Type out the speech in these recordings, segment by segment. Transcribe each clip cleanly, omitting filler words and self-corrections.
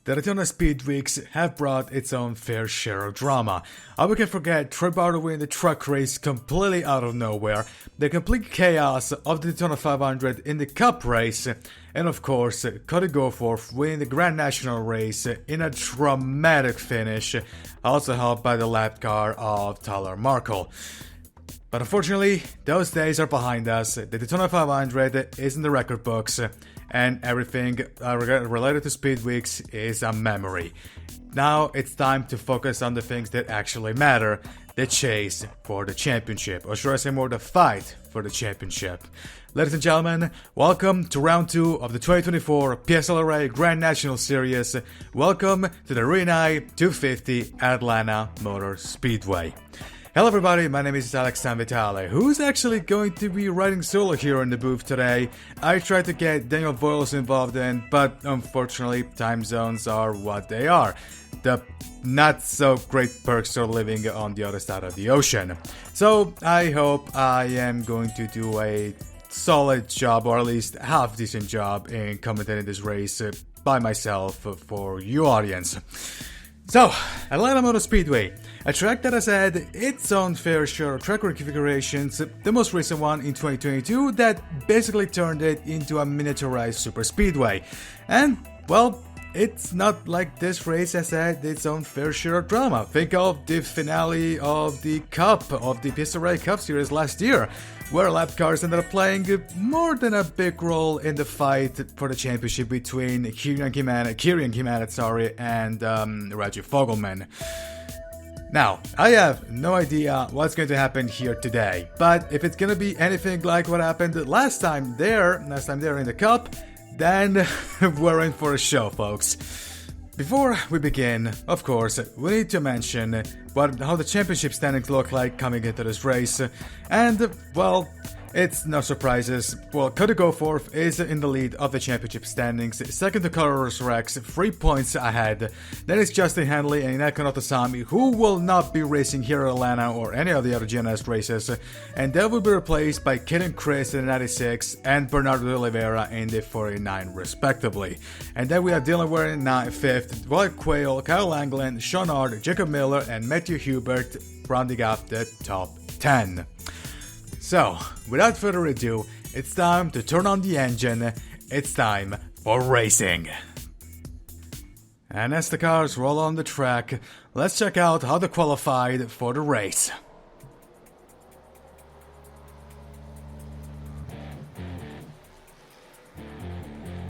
The Daytona Speed Weeks have brought its own fair share of drama. How we can forget Trey Barter winning the truck race completely out of nowhere, the complete chaos of the Daytona 500 in the Cup race, and of course, Cody Goforth winning the Grand National race in a dramatic finish, also helped by the lap car of Tyler Markle. But unfortunately, those days are behind us. The Daytona 500 is in the record books, and everything related to Speed Weeks is a memory. Now it's time to focus on the things that actually matter, the chase for the championship, or should I say more, the fight for the championship. Ladies and gentlemen, welcome to round 2 of the 2024 PSRLA Grand National Series. Welcome to the Rinnai 250 Atlanta Motor Speedway. Hello everybody, my name is Alex Sanvitale, who's actually going to be riding solo here in the booth today. I tried to get Daniel Boyles involved in, but unfortunately time zones are what they are. The not so great perks of living on the other side of the ocean. So I hope I am going to do a solid job, or at least half decent job, in commentating this race by myself for you audience. So, Atlanta Motor Speedway, a track that has had its own fair share of track configurations, the most recent one in 2022 that basically turned it into a miniaturized super speedway. And, well, it's not like this race has had its own fair share of drama. Think of the finale of the Cup, of the PSRLA Cup Series last year, where lap cars ended up playing more than a big role in the fight for the championship between Kieran Kimanet, and Raju Fogelman. Now, I have no idea what's going to happen here today, but if it's going to be anything like what happened last time there in the Cup, then we're in for a show, folks. Before we begin, of course, we need to mention how the championship standings look like coming into this race, and, well, it's no surprises. Well, Cody Goforth is in the lead of the championship standings, second to Carlos Rex, 3 points ahead. Then it's Justin Henley and Ineko Notosami, who will not be racing here at Atlanta or any of the other GNS races, and they will be replaced by Kid and Chris in the 96 and Bernardo de Oliveira in the 49 respectively. And then we have Dylan Ware in 5th, Wyatt Quayle, Kyle Anglin, Sean Ard, Jacob Miller, and Matthew Hubert rounding up the top 10. So, without further ado, it's time to turn on the engine, it's time for racing. And as the cars roll on the track, let's check out how they qualified for the race.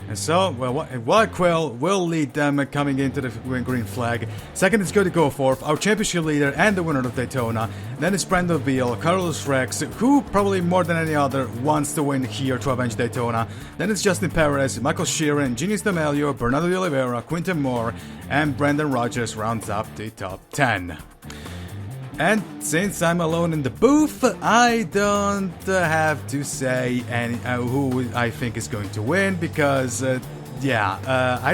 And so, Wyatt Quayle will lead them coming into the green flag. Second is Cody Goforth, our championship leader and the winner of Daytona. Then it's Brandon Beal, Carlos Rex, who probably more than any other wants to win here to avenge Daytona. Then it's Justin Perez, Michael Sheeran, Genius D'Amelio, Bernardo de Oliveira, Quinton Moore, and Brendan Rogers rounds up the top 10. And since I'm alone in the booth, I don't have to say who I think is going to win, because, I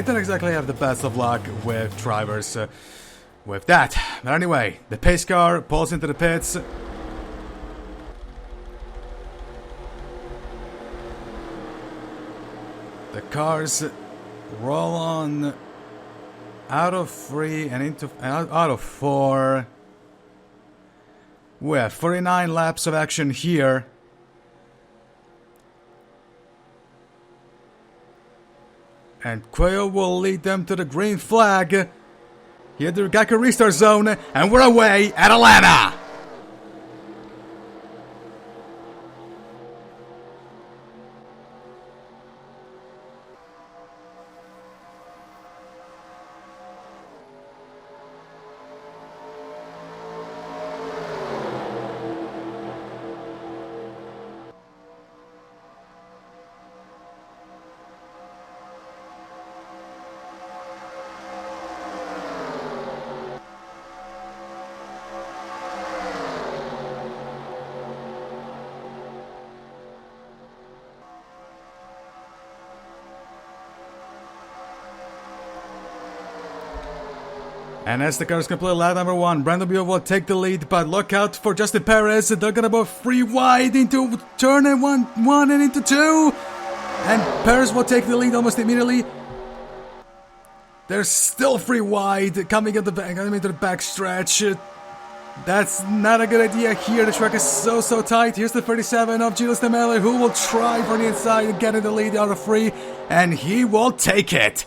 don't exactly have the best of luck with drivers with that. But anyway, the pace car pulls into the pits. The cars roll on out of 3 and out of 4. We have 49 laps of action here. And Quayle will lead them to the green flag. Here at the Geico restart zone, and we're away at Atlanta! And as the cars complete lap number 1, Brandon Beal will take the lead, but look out for Justin Perez. They're gonna go 3 wide into turn and 1 and into 2. And Perez will take the lead almost immediately. They're still 3 wide, coming into the back stretch. That's not a good idea here. The track is so tight. Here's the 37 of Julius de Miller, who will try for the inside and get in the lead out of 3, and he will take it.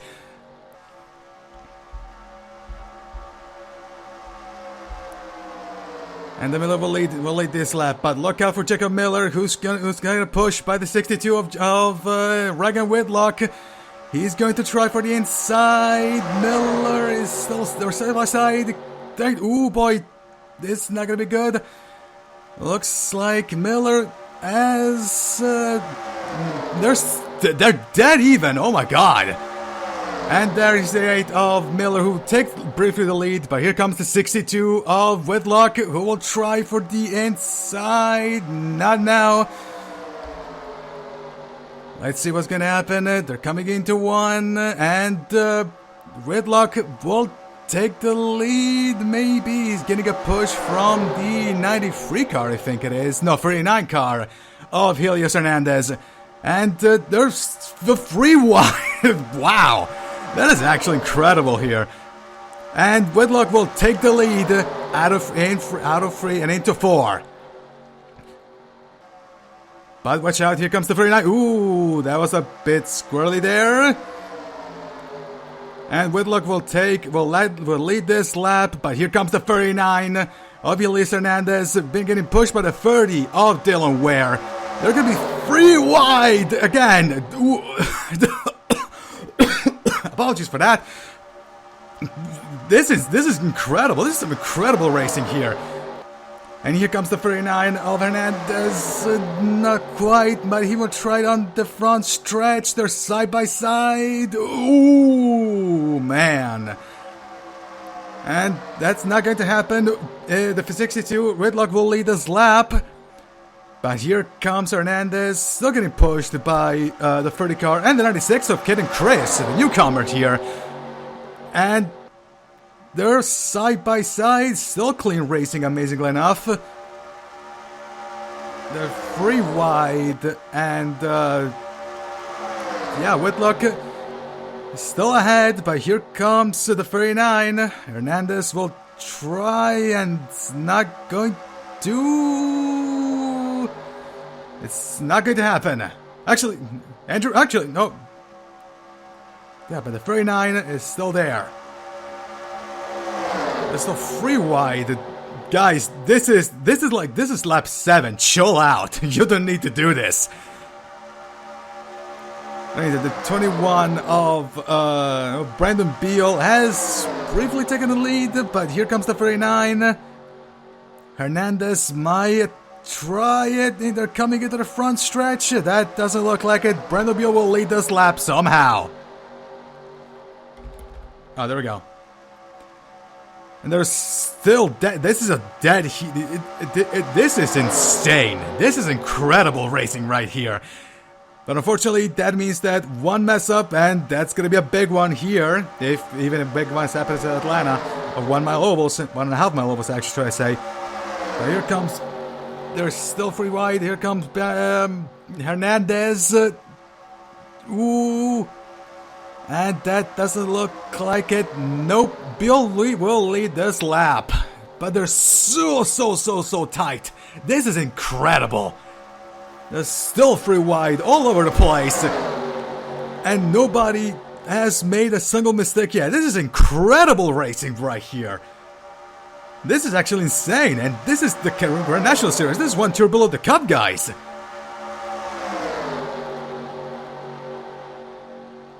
And the Miller will lead this lap, but look out for Jacob Miller, who's going to push by the 62 of Regan Whitlock. He's going to try for the inside. Miller is still side by side. Ooh boy, this is not going to be good. Looks like Miller as they're dead even. Oh my god. And there is the 8 of Miller, who takes briefly the lead, but here comes the 62 of Whitlock, who will try for the inside. Not now. Let's see what's gonna happen. They're coming into 1, and Whitlock will take the lead. Maybe he's getting a push from the 93 car, I think it is. No, 39 car of Helios Hernandez. And there's the 3 wide. Wow. That is actually incredible here. And Whitlock will take the lead out of 3 and into 4. But watch out, here comes the 39. Ooh, that was a bit squirrely there. And Whitlock will lead this lap, but here comes the 39 of Helios Hernandez, been getting pushed by the 30 of Dylan Ware. They're going to be 3 wide again. Apologies for that. This is incredible. This is some incredible racing here. And here comes the 39 of Hernandez. Not quite, but he will try it on the front stretch. They're side by side. Ooh, man. And that's not going to happen. The 62, Whitlock will lead this lap. But here comes Hernandez, still getting pushed by the 30 car and the 96 of Kid and Chris, the newcomer here. And they're side by side, still clean racing, amazingly enough. They're 3 wide, and yeah, Whitlock is still ahead, but here comes the 39. Hernandez will try, and it's not going to... It's not going to happen. Actually, no. Yeah, but the 39 is still there. There's still 3 wide. Guys, this is lap 7. Chill out. You don't need to do this. The 21 of Brandon Beal has briefly taken the lead, but here comes the 39. Hernandez might try it. They're coming into the front stretch. That doesn't look like it. Brandon Beal will lead this lap somehow. Oh, there we go. And there's still this is a dead heat. This is insane. This is incredible racing right here. But unfortunately, that means that one mess up, and that's going to be a big one here. If even a big one happens in Atlanta, of 1 mile ovals, 1.5 mile ovals, actually, should I say. But here comes, there's still 3 wide. Here comes Hernandez. Ooh. And that doesn't look like it. Nope. Bill will lead this lap. But they're so tight. This is incredible. There's still 3 wide all over the place. And nobody has made a single mistake yet. This is incredible racing right here. This is actually insane. And this is the Grand National Series. This is 1 tier below the Cup, guys.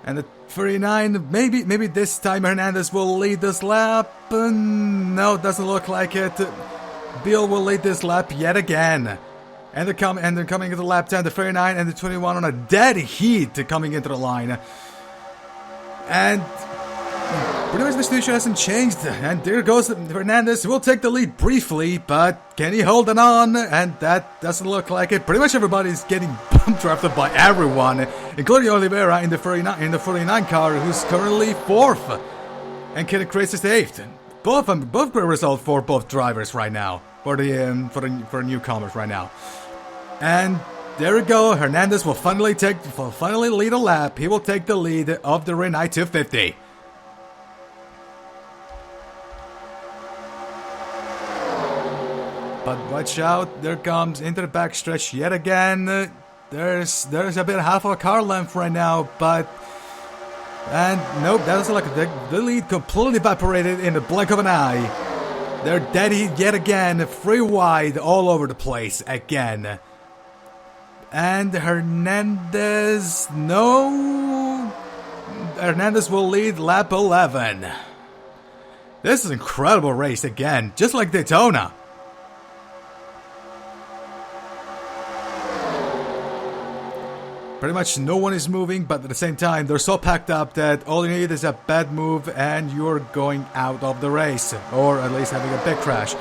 And the 39, maybe this time Hernandez will lead this lap. No, it doesn't look like it. Bill will lead this lap yet again. And they're coming into the lap 10, the 39 and the 21 on a dead heat coming into the line. And pretty much the situation hasn't changed. And there goes Hernandez. He will take the lead briefly, but can he hold it on? And that doesn't look like it. Pretty much everybody's getting bump drafted by everyone, including Oliveira in the 49 car, who's currently 4th. And Kenneth Chris is 8th. Both great result for both drivers right now. For newcomers right now. And there we go. Hernandez will finally lead a lap. He will take the lead of the Rinnai 250. But watch out, there comes into the backstretch yet again. There's a bit half of a car length right now, but... And nope, that was like the lead completely evaporated in the blink of an eye. They're dead heat yet again, 3 wide all over the place again. And Hernandez, no... Hernandez will lead lap 11. This is an incredible race again, just like Daytona. Pretty much no one is moving, but at the same time, they're so packed up that all you need is a bad move and you're going out of the race. Or at least having a big crash.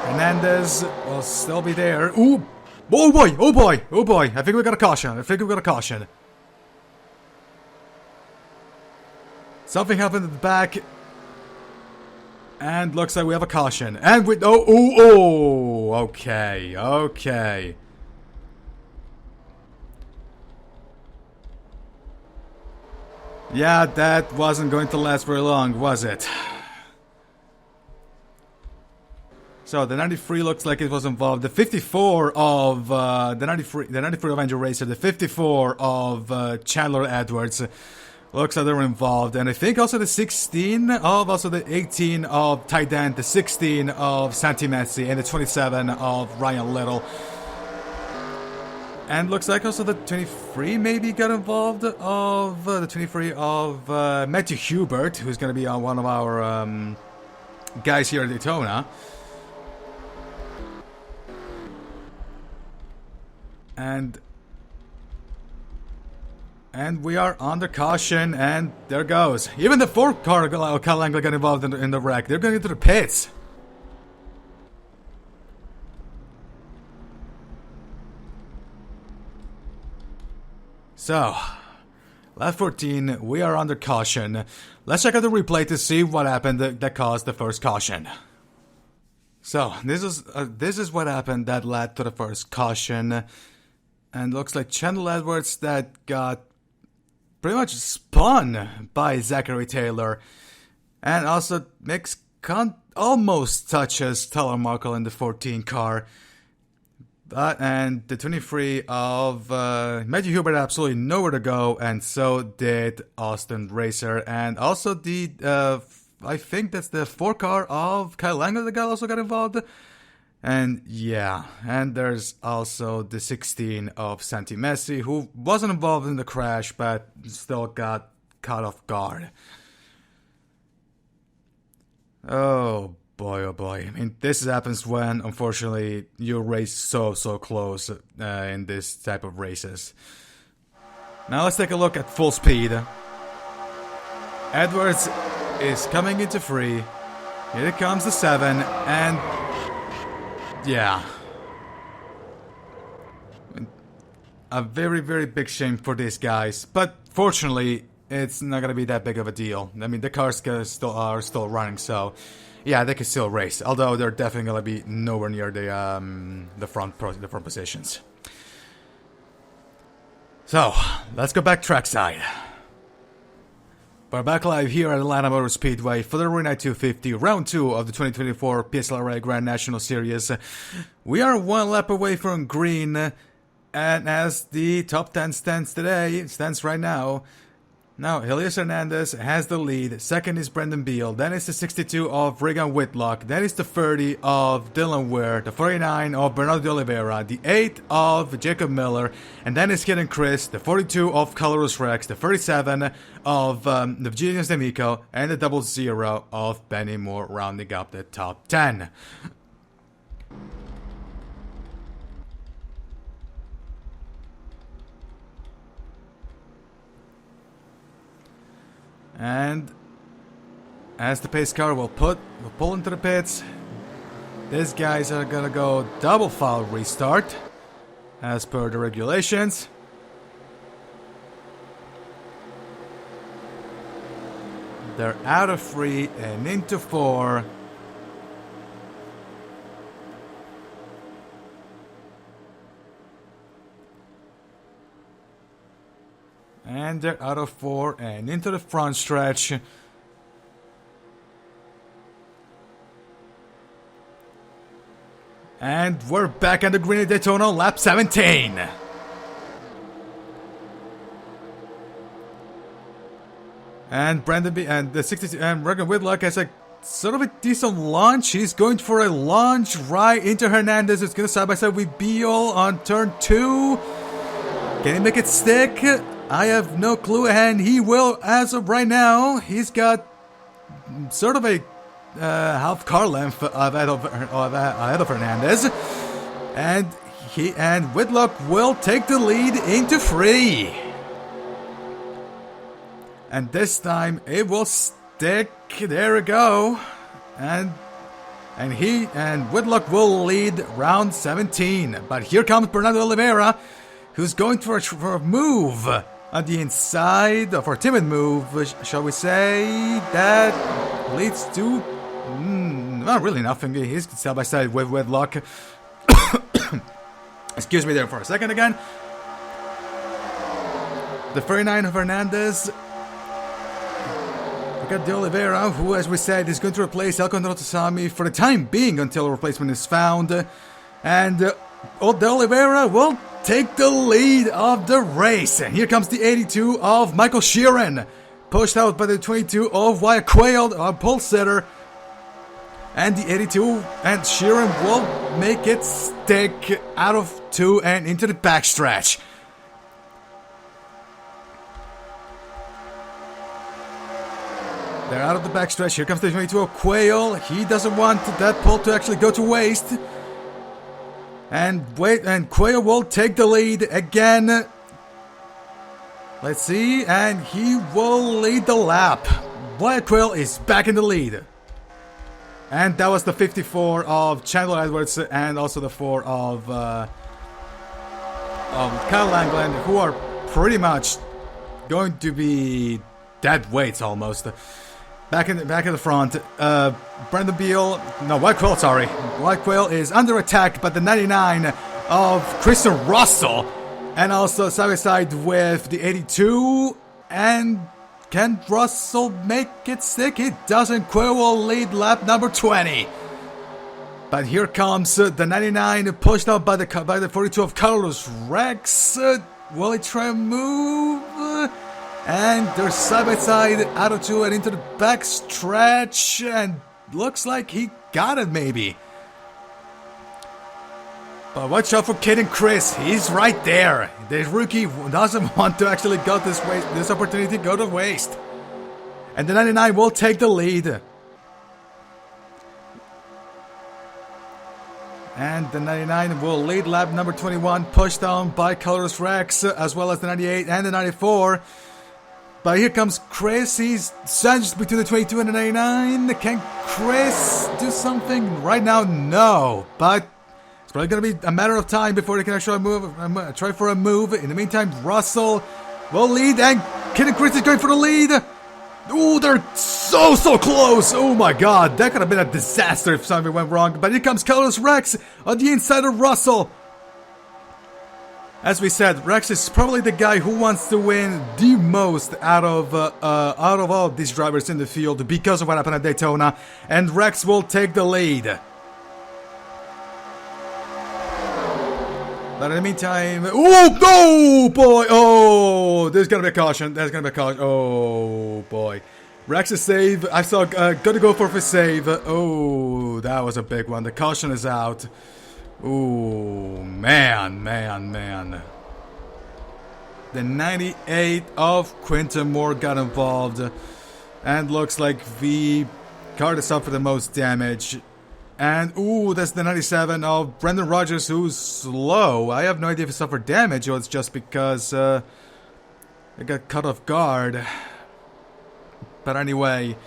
Hernandez will still be there. Ooh! Oh boy! Oh boy! Oh boy! I think we got a caution. Something happened at the back. And looks like we have a caution. And we... Oh! Okay. Yeah, that wasn't going to last very long, was it? So the 93 looks like it was involved. The 54 of the 93 of Andrew Racer, the 54 of Chandler Edwards looks like they were involved, and I think also the 16 of the 18 of Ty Dent, the 16 of Santi Messi, and the 27 of Ryan Little. And looks like also the 23 maybe got involved of the 23 of Matthew Hubert, who's going to be on one of our guys here at Daytona. And we are under caution, and there goes. Even the 4th car, Kyle Angle, got involved in the wreck. They're going into the pits. So, lap 14, we are under caution. Let's check out the replay to see what happened that caused the first caution. So, this is what happened that led to the first caution. And looks like Chandler Edwards that got pretty much spun by Zachary Taylor. And also Mix almost touches Tyler Markle in the 14 car. And the 23 of Matthew Hubert absolutely nowhere to go, and so did Austin Racer. And also the, I think that's the 4 car of Kyle Angle that also got involved. And yeah, and there's also the 16 of Santi Messi, who wasn't involved in the crash, but still got caught off guard. Oh boy. I mean, this happens when, unfortunately, you race so close in this type of races. Now let's take a look at full speed. Edwards is coming into 3. Here comes the 7, and... yeah. A very big shame for these guys, but fortunately, it's not gonna be that big of a deal. I mean, the cars are still running, so... yeah, they can still race, although they're definitely gonna be nowhere near the front positions. So let's go back trackside. We're back live here at Atlanta Motor Speedway for the Rinnai 250, round 2 of the 2024 PSRLA Grand National Series. We are 1 lap away from green, and as the top 10 stands right now. Now, Elias Hernandez has the lead. Second is Brendan Beal. Then is the 62 of Regan Whitlock. Then is the 30 of Dylan Ware. The 49 of Bernardo de Oliveira. The 8 of Jacob Miller. And then is Kid Chris. The 42 of Carlos Rex. The 37 of the Genius D'Amico. And the 00 of Benny Moore, rounding up the top 10. And as the pace car will pull into the pits, these guys are gonna go double foul restart as per the regulations. They're out of 3 and into 4. And they're out of 4 and into the front stretch. And we're back at the Green Daytona, lap 17. And Brandon B and the 62 and Regan Whitlock has a sort of a decent launch. He's going for a launch right into Hernandez. It's going to side by side with Beal on turn 2. Can he make it stick? I have no clue, and he will as of right now. He's got sort of a half car length ahead of Hernandez, and Whitlock will take the lead into 3. And this time it will stick. There we go. And Whitlock will lead round 17. But here comes Bernardo Oliveira, who's going for a move on the inside, for a timid move, shall we say, that leads to not really nothing. He's side by side with Whitlock. Excuse me there for a second again. The 39 of Hernandez. We got De Oliveira, who, as we said, is going to replace El Condorotosami for the time being until a replacement is found. And De Oliveira will take the lead of the race. And here comes the 82 of Michael Sheeran, pushed out by the 22 of Wyatt Quayle, our pole sitter. And the 82, and Sheeran will make it stick out of 2 and into the backstretch. They're out of the backstretch. Here comes the 22 of Quayle. He doesn't want that pole to actually go to waste. And Quayle will take the lead again. Let's see, and he will lead the lap. Wyatt Quayle is back in the lead. And that was the 54 of Chandler Edwards and also the 4 of Kyle Langland, who are pretty much going to be dead weights almost. Back in the front, Brandon Beal, no, Wyatt Quayle, sorry. Wyatt Quayle is under attack by the 99 of Christian Russell. And also side by side with the 82. And can Russell make it stick? He doesn't. Quayle will lead lap number 20. But here comes the 99 pushed out by the 42 of Carlos Rex. Will he try a move? And they're side by side out of 2 and into the back stretch. And looks like he got it maybe. But watch out for Kid and Chris. He's right there. The rookie doesn't want to actually go this opportunity go to waste. And the 99 will take the lead. And the 99 will lead lap number 21, pushed down by Carlos Rex, as well as the 98 and the 94. But here comes Chris. He's sandwiched between the 22 and the 99. Can Chris do something right now? No. But it's probably going to be a matter of time before they can actually try for a move. In the meantime, Russell will lead. And Kid and Chris is going for the lead. Ooh, they're so close. Oh my god. That could have been a disaster if something went wrong. But here comes Carlos Rex on the inside of Russell. As we said, Rex is probably the guy who wants to win the most out of all these drivers in the field because of what happened at Daytona, and Rex will take the lead. But in the meantime, oh no, boy! Oh, there's gonna be a caution. There's gonna be a caution. Oh boy, Rex's save. I saw gonna go for his save. Oh, that was a big one. The caution is out. Ooh, man. The 98 of Quinton Moore got involved. And looks like the car that suffered the most damage. And, ooh, that's the 97 of Brendan Rogers, who's slow. I have no idea if he suffered damage or it's just because it got cut off guard. But anyway,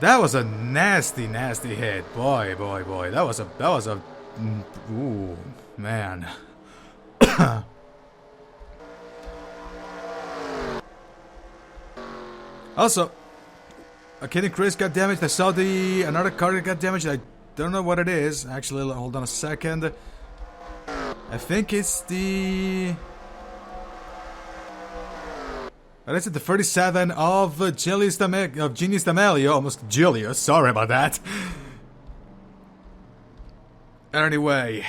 that was a nasty hit. Boy. That was a ooh, man. Also, Kid and Chris got damaged. I saw another car that got damaged. I don't know what it is. Actually, hold on a second. I think it's the... What is it? The 37 of Genius D'Amelio. Almost Giulio. Sorry about that. Anyway,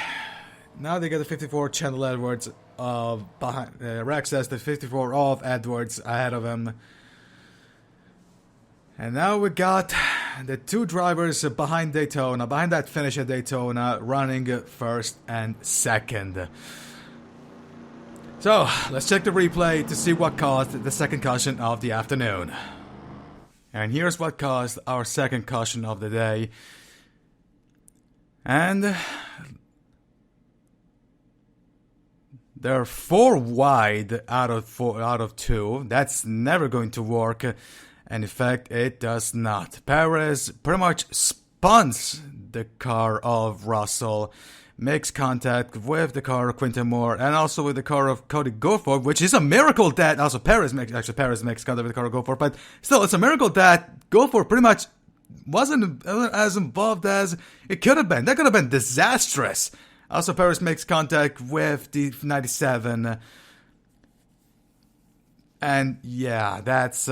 now they get the 54 Chandler Edwards behind. Rex has the 54 of Edwards ahead of him. And now we got the two drivers behind Daytona, behind that finish at Daytona, running first and second. So, let's check the replay to see what caused the second caution of the afternoon. And here's what caused our second caution of the day. And they're 4 wide out of 2. That's never going to work. And in fact, it does not. Perez pretty much spuns the car of Russell, makes contact with the car of Quinton Moore, and also with the car of Cody Goforth, which is a miracle that also Perez makes contact with the car of Goforth, but still, it's a miracle that Goforth pretty much wasn't as involved as it could have been. That could have been disastrous. Also, Perez makes contact with the 97, and yeah, that's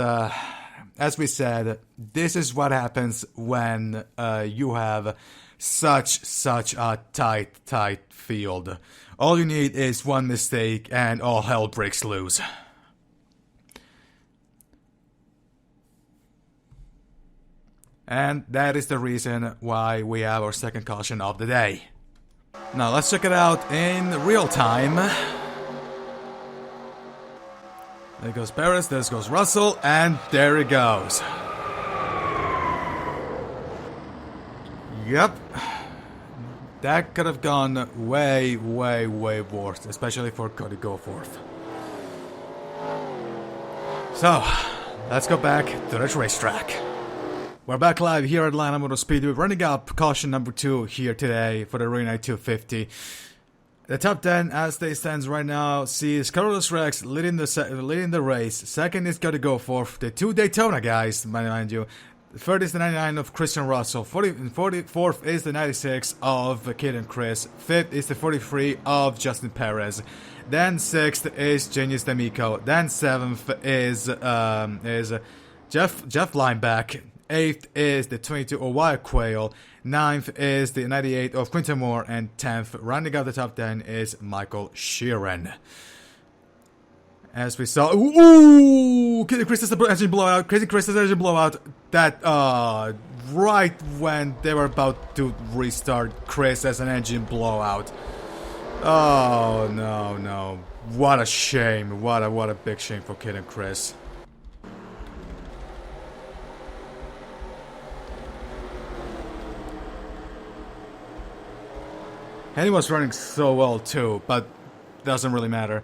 as we said, this is what happens when you have such a tight field. All you need is one mistake and all hell breaks loose. And that is the reason why we have our second caution of the day. Now let's check it out in real time. There goes Perez, there goes Russell, and there it goes. Yep. That could have gone way worse, especially for Cody Goforth. So, let's go back to the racetrack. We're back live here at Atlanta Motor Speedway, running up caution number 2 here today for the Rinnai 250. The top 10, as they stand right now, sees Carlos Rex leading the race. Second is Cody Goforth, the 2 Daytona guys, mind you. Third is the 99 of Christian Russell. 44th is the 96 of Kid and Chris. Fifth is the 43 of Justin Perez. Then 6th is Genius D'Amico. Then 7th is Jeff Lineback. 8th is the 22 of Wyatt Quayle. 9th is the 98 of Quinton Moore. And 10th, rounding out the top 10, is Michael Sheeran. As we saw, Crazy Chris's engine blowout. Crazy Chris's engine blowout. That, right when they were about to restart, Chris has an engine blowout. Oh, no. What a shame. What a big shame for Kid and Chris. And he was running so well too, but doesn't really matter.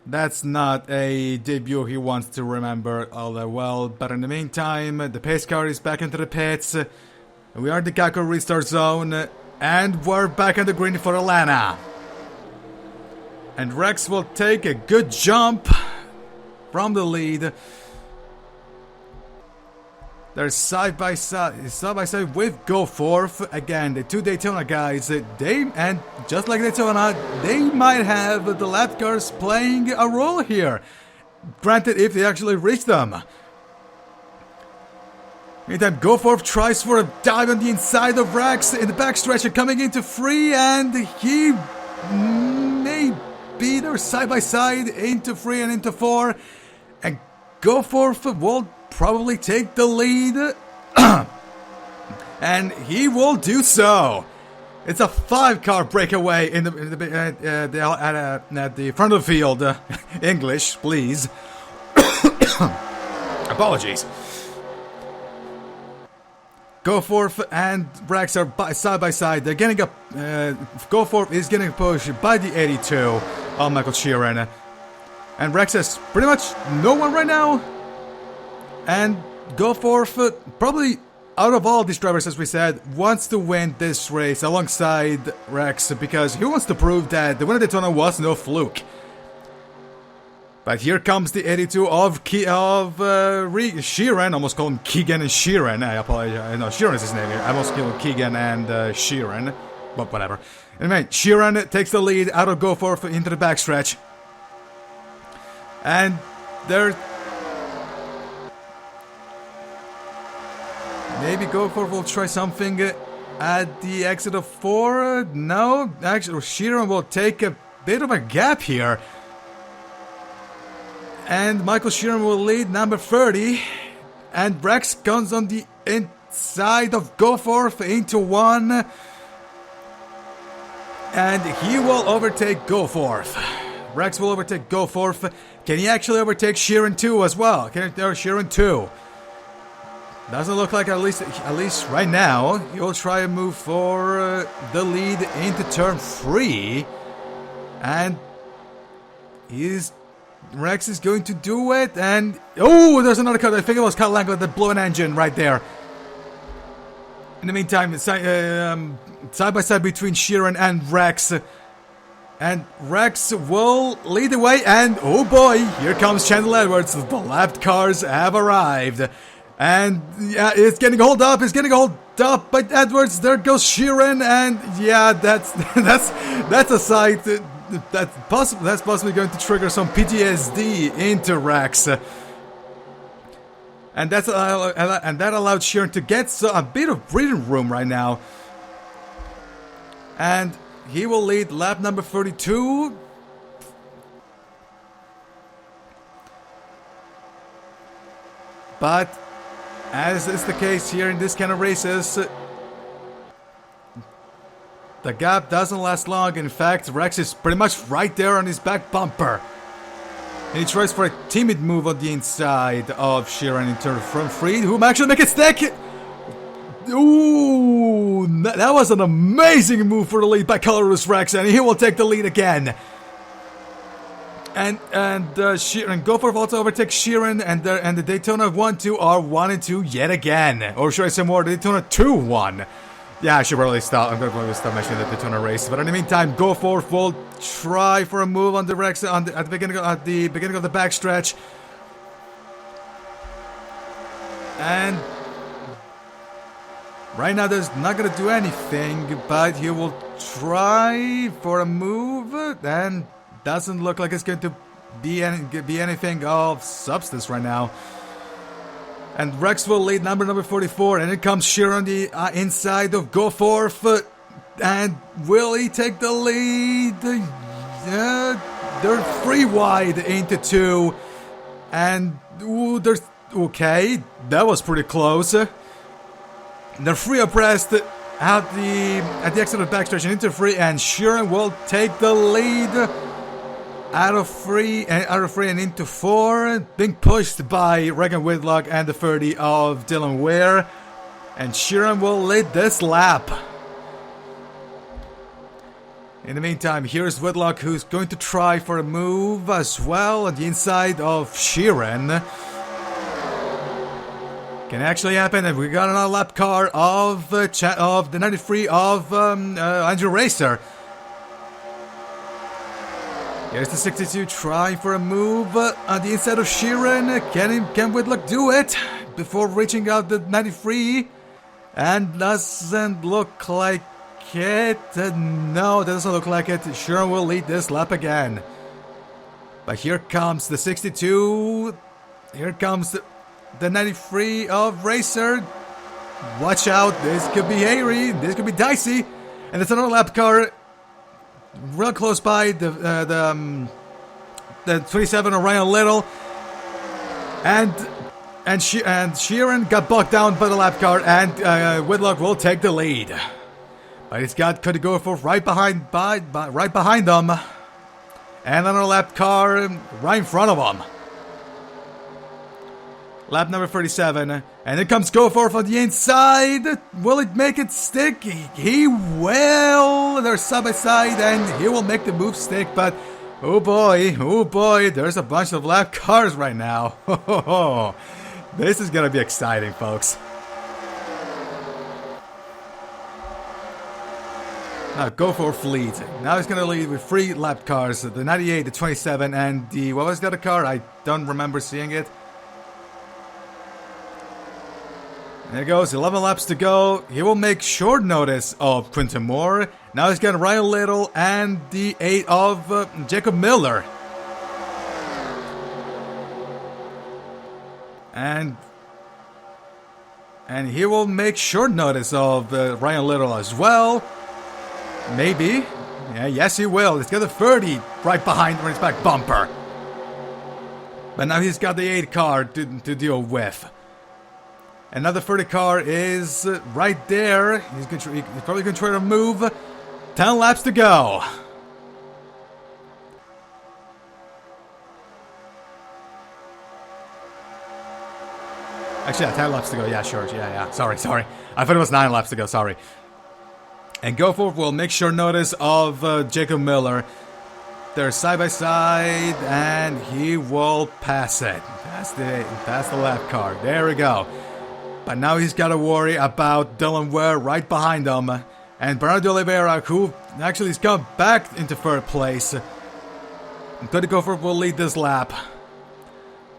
That's not a debut he wants to remember all that well, but in the meantime, the pace car is back into the pits. We are in the Geico restart zone, and we're back on the green for Atlanta. And Rex will take a good jump from the lead. They're side by side with Goforth. Again, the 2 Daytona guys, and just like Daytona, they might have the lap cars playing a role here. Granted, if they actually reach them. Meantime, Goforth tries for a dive on the inside of Rex in the backstretch and coming into 3, and he may be there side by side into 3 and into 4. And Goforth will probably take the lead, and he will do so. It's a 5-car breakaway at the front of the field. English, please. Apologies. Goforth and Rex are side by side. They're getting up. Goforth is getting pushed by the 82 of Michael Sheeran, and Rex has pretty much no one right now. And Goforth, probably out of all these drivers, as we said, wants to win this race alongside Rex because he wants to prove that the win of Daytona was no fluke. But here comes the 82 of Sheeran. Almost call him Keegan and Sheeran. I apologize. No, Sheeran is his name here. I almost call him Keegan and Sheeran. But whatever. Anyway, Sheeran takes the lead out of Goforth into the backstretch. And they're... maybe Goforth will try something at the exit of 4. No, actually, Sheeran will take a bit of a gap here. And Michael Sheeran will lead number 30. And Rex comes on the inside of Goforth into 1. And he will overtake Goforth. Rex will overtake Goforth. Can he actually overtake Sheeran 2 as well? Can he Sheeran 2? Doesn't look like at least right now. He will try and move for the lead into turn 3. And Rex is going to do it. And oh, there's another cut. I think it was Kyle Langland that blew an engine right there. In the meantime, side by side between Sheeran and Rex. And Rex will lead the way. And oh boy, here comes Chandler Edwards. The lap cars have arrived. And yeah, it's getting hauled up. It's getting hauled up by Edwards. There goes Sheeran, and yeah, that's a sight that's possibly going to trigger some PTSD into Rex. And that allowed Sheeran to get a bit of breathing room right now. And he will lead lap number 32. But as is the case here in this kind of races, the gap doesn't last long. In fact, Rex is pretty much right there on his back bumper. And he tries for a timid move on the inside of Sheeran into the front 3, who actually make it stick. Ooh, that was an amazing move for the lead by Colorless Rex, and he will take the lead again. And Sheeran, Goforth also overtakes Sheeran, and the Daytona 1-2 are 1 and 2 yet again. Or should I say more, the Daytona 2-1. Yeah, I should probably stop. I'm going to probably stop mentioning the Daytona race. But in the meantime, Goforth will try for a move on the Rex at the beginning of the backstretch. And right now, there's not going to do anything, but he will try for a move, and doesn't look like it's going to be anything of substance right now. And Rex will lead number 44, and it comes Sheeran on the inside of Goforth. And will he take the lead? They're 3 wide into 2. And ooh, there's okay, that was pretty close. They're 3 abreast at the exit of the backstretch and into 3, and Sheeran will take the lead. Out of 3 and into 4, being pushed by Regan Whitlock and the 30 of Dylan Ware, and Sheeran will lead this lap. In the meantime, here's Whitlock, who's going to try for a move as well on the inside of Sheeran. Can actually happen, and we got another lap car of the 93 of Andrew Racer. Here's the 62 trying for a move on the inside of Sheeran. Can Whitlock do it before reaching out the 93? And doesn't look like it. No, doesn't look like it. Sheeran will lead this lap again. But here comes the 62. Here comes the 93 of Racer. Watch out, this could be hairy. This could be dicey. And it's another lap car. Real close by the 27 of Ryan Little, and Sheeran got bogged down by the lap car, and Whitlock will take the lead. But he's got Cody Goforth right behind them, and another lap car right in front of him. Lap number 37, and it comes Goforth on the inside. Will it make it stick? He will. They're side by side, and he will make the move stick. But oh boy, there's a bunch of lap cars right now. This is gonna be exciting, folks. Now Goforth leads. Now he's gonna lead with 3 lap cars: the 98, the 27, and the what was the other car? I don't remember seeing it. There goes, 11 laps to go. He will make short notice of Quinton Moore. Now he's got Ryan Little and the 8 of Jacob Miller. And And he will make short notice of Ryan Little as well. Maybe. Yeah, yes, he will. He's got a 30 right behind his back bumper. But now he's got the 8 car to deal with. Another 30 car is right there. He's probably going to try to move. 10 laps to go. Actually, yeah, 10 laps to go. Yeah, sure. Yeah. Sorry. I thought it was 9 laps to go. Sorry. And Goforth will make sure notice of Jacob Miller. They're side by side, and he will pass it. Pass the lap car. There we go. But now he's got to worry about Dylan Ware right behind him. And Bernardo de Oliveira, who actually has come back into third place. Cody Goforth will lead this lap.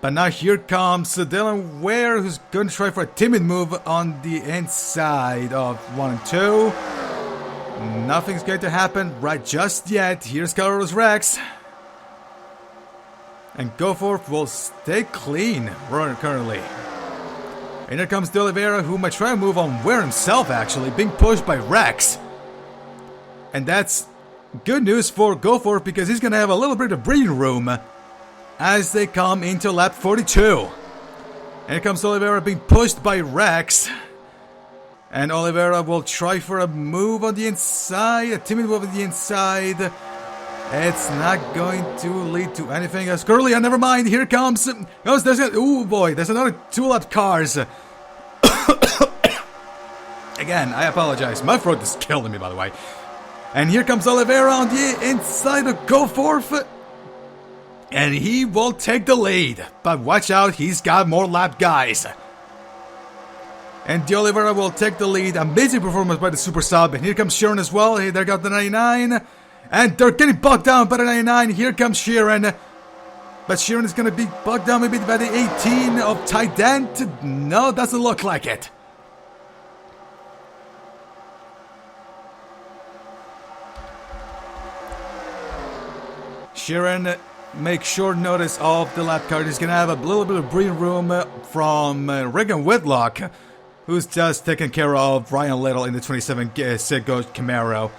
But now here comes Dylan Ware, who's going to try for a timid move on the inside of 1 and 2. Nothing's going to happen right just yet. Here's Carlos Rex. And Goforth will stay clean currently. And here comes De Oliveira, who might try to move on Ware himself, actually, being pushed by Rex. And that's good news for Goforth, because he's going to have a little bit of breathing room as they come into lap 42. And here comes Oliveira being pushed by Rex. And Oliveira will try for a move on the inside, a timid move on the inside. It's not going to lead to anything else. Curly, never mind, here comes. Oh boy, there's another 2-lap cars. Again, I apologize. My throat is killing me, by the way. And here comes Oliveira on the inside of Goforth. And he will take the lead. But watch out, he's got more lap guys. And De Oliveira will take the lead. Amazing performance by the Super Sub. And here comes Sheeran as well. Hey, there got the 99. And they're getting bogged down by the 99. Here comes Sheeran. But Sheeran is going to be bogged down maybe by the 18 of Ty Dent. No, doesn't look like it. Sheeran make short notice of the lap car. He's going to have a little bit of breathing room from Regan Whitlock, who's just taking care of Ryan Little in the 27 Seiko Camaro.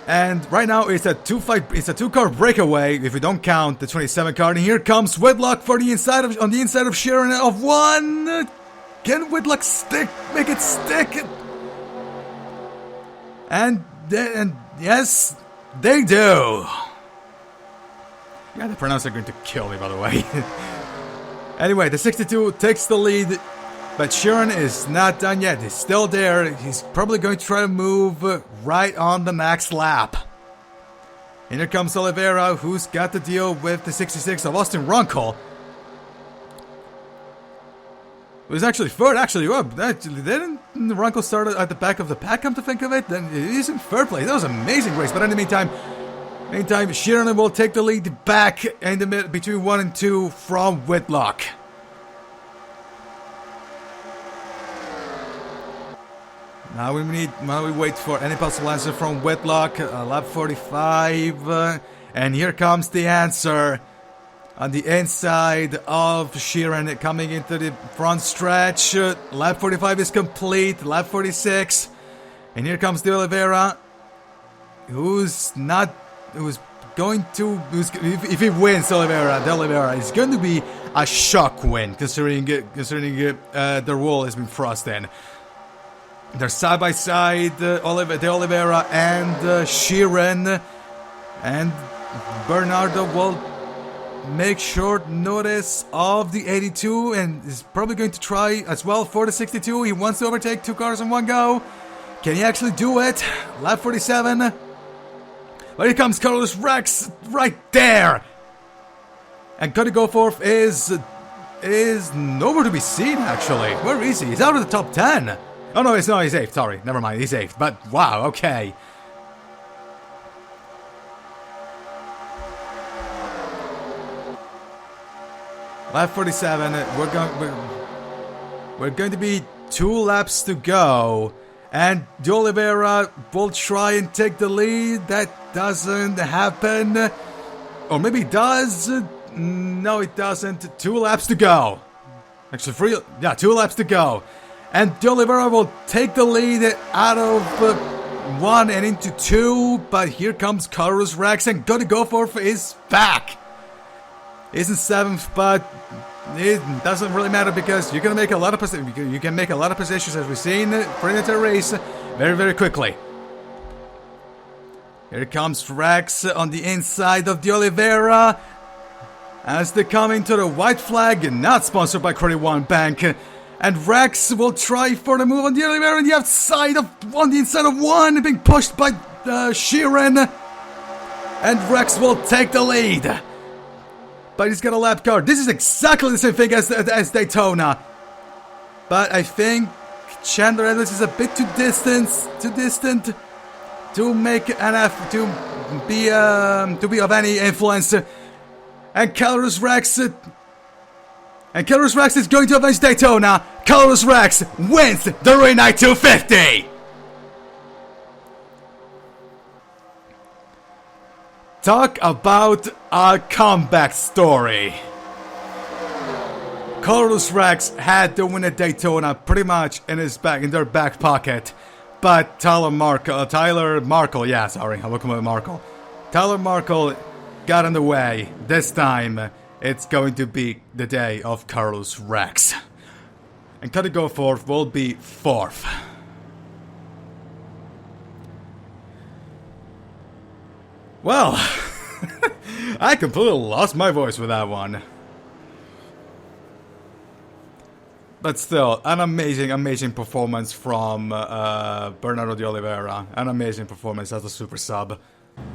And right now it's a 2-car breakaway if we don't count the 27 car. And here comes Whitlock for the inside on the inside of Sheeran of 1. Can Whitlock make it stick? And yes, they do. Yeah, the pronouncers are going to kill me, by the way. Anyway, the 62 takes the lead, but Sheeran is not done yet. He's still there. He's probably going to try to move right on the next lap. And here comes Oliveira, who's got to deal with the 66 of Austin Runkle. It was actually third, didn't Runkle start at the back of the pack, come to think of it? Then he's in third place. That was an amazing race, but in the meantime, Sheeran will take the lead back in the mid between 1 and 2 from Whitlock. Now we wait for any possible answer from Whitlock. Lap 45, and here comes the answer on the inside of Sheeran coming into the front stretch. Lap 45 is complete. Lap 46, and here comes De Oliveira, if he wins De Oliveira is going to be a shock win, considering the rule has been thrust in. They're side by side, De Oliveira and Sheeran, and Bernardo will make short notice of the 82 and is probably going to try as well for the 62. He wants to overtake 2 cars in one go. Can he actually do it? Lap 47. But here comes Carlos Rex right there. And Cody Goforth is nowhere to be seen, actually. Where is he? He's out of the top 10. Oh no, he's 8th. Sorry, never mind, he's 8th. But wow, okay. Lap 47. We're going to be 2 laps to go. And De Oliveira will try and take the lead. That doesn't happen. Or maybe it does. No, it doesn't. 2 laps to go. Actually, 2 laps to go. And De Oliveira will take the lead out of 1 and into 2, but here comes Carlos Rex, and Cody Goforth is back. He's in 7th, but it doesn't really matter because you can make a lot of positions as we've seen for the entire race very, very quickly. Here comes Rex on the inside of De Oliveira as they come into the white flag, not sponsored by Credit One Bank. And Rex will try for the move on De Oliveira on the inside of 1, being pushed by Sheeran. And Rex will take the lead. But he's got a lap car. This is exactly the same thing as Daytona. But I think Chandler Edwards is a bit too distant to make an effort to be of any influence. And Carlos Rex is going to avenge Daytona. Carlos Rex wins the Rinnai 250. Talk about a comeback story. Carlos Rex had to win at Daytona pretty much in their back pocket, but Tyler Markle, Tyler Markle got in the way. This time, it's going to be the day of Carlos Rex, and Cody Goforth will be 4th. Well, I completely lost my voice with that one. But still, an amazing performance from Bernardo de Oliveira. An amazing performance as a super sub.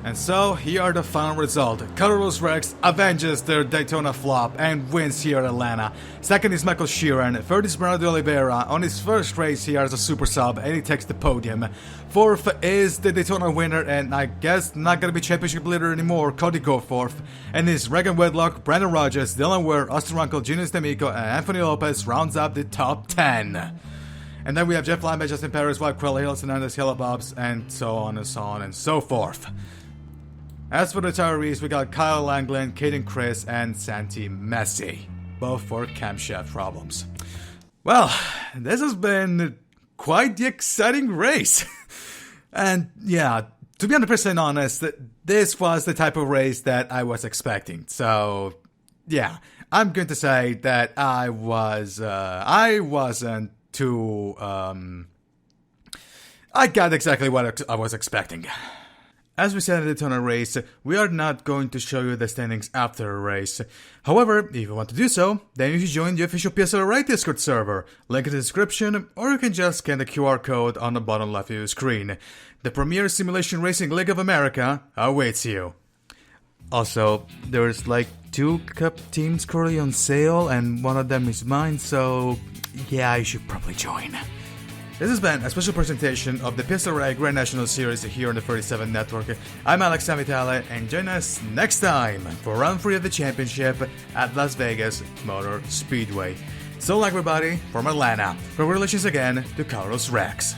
And so, here are the final results. Carlos Rex avenges their Daytona flop and wins here at Atlanta. 2nd is Michael Sheeran. 3rd is Bernardo de Oliveira on his first race here as a super sub, and he takes the podium. 4th is the Daytona winner, and I guess not gonna be championship leader anymore, Cody Goforth. And his Regan Whitlock, Brandon Rogers, Dylan Ware, Austin Runkle, Junius D'Amico, and Anthony Lopez rounds up the top 10. And then we have Jeff Lambert, Justin Perez, Wyatt Crowley, Hill Hernandez, Hilla Bobs, and so on and so on and so forth. As for the retirees, we got Kyle Langlin, Caden Chris, and Santi Messi, both for camshaft problems. Well, this has been quite the exciting race. And yeah, to be 100% honest, this was the type of race that I was expecting. So yeah, I'm going to say that I wasn't too, I got exactly what I was expecting. As we said in the Daytona race, we are not going to show you the standings after a race. However, if you want to do so, then you should join the official PSRLA Discord server, link in the description, or you can just scan the QR code on the bottom left of your screen. The Premier Simulation Racing League of America awaits you. Also, there's like 2 cup teams currently on sale, and one of them is mine, so yeah, you should probably join. This has been a special presentation of the PSRLA Grand National Series here on the 37 Network. I'm Alex Sanvitale, and join us next time for Round 3 of the Championship at Las Vegas Motor Speedway. So long, everybody, from Atlanta. Congratulations again to Carlos Rex.